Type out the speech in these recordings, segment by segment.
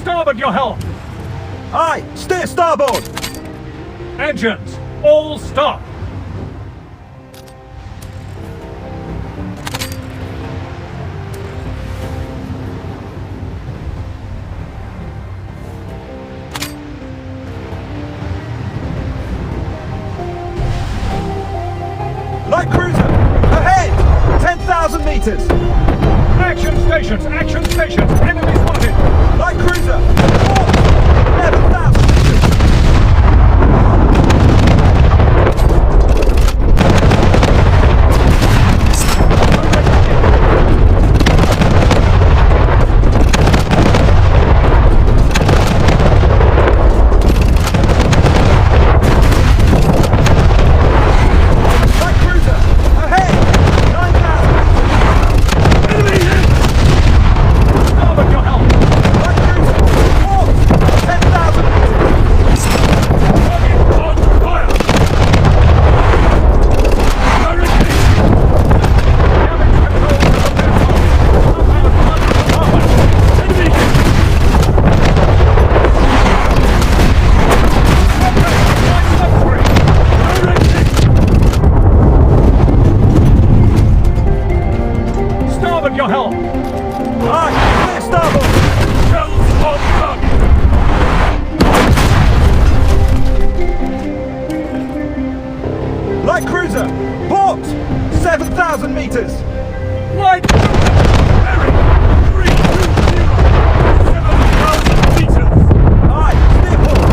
Starboard your helm! Aye, steer starboard! Engines, all stop! Light cruiser, ahead! 10,000 meters! Action stations, enemy spotted! Light cruiser, port! 11,000 meters! Light cruiser, ahead! 9,000 meters! Enemy hit! Starboard your helm! Light cruiser, port! 10,000 meters! Target on fire! Direct hit! Damage control to the vessel! Enemy hit! Okay, line submarine! Direct hit! Starboard your helm! Aye, clear starboard! Shells on target! Light cruiser, port! 7,000 meters! Light bearing 320 7,000 meters! Aye, steer port!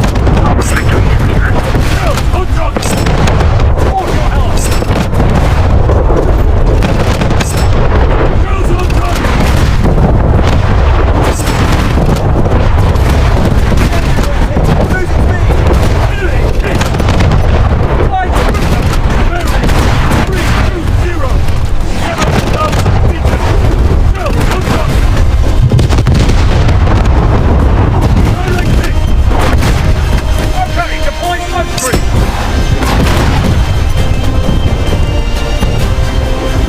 Shells on target! Port your helm! Shells on target! Losing speed! Enemy hit! Light cruiser bearing 320 7,000 meters! Shells on target! Direct hit! Okay, deploy smokescreen!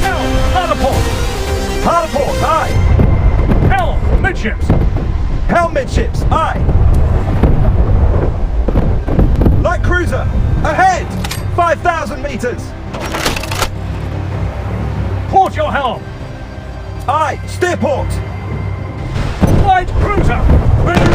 Helm, harbor port! Hard port, aye! Helm, midships! Helm midships, aye! Light cruiser, ahead! 5,000 meters! Port your helm! Aye, steer port! Light cruiser! Bearing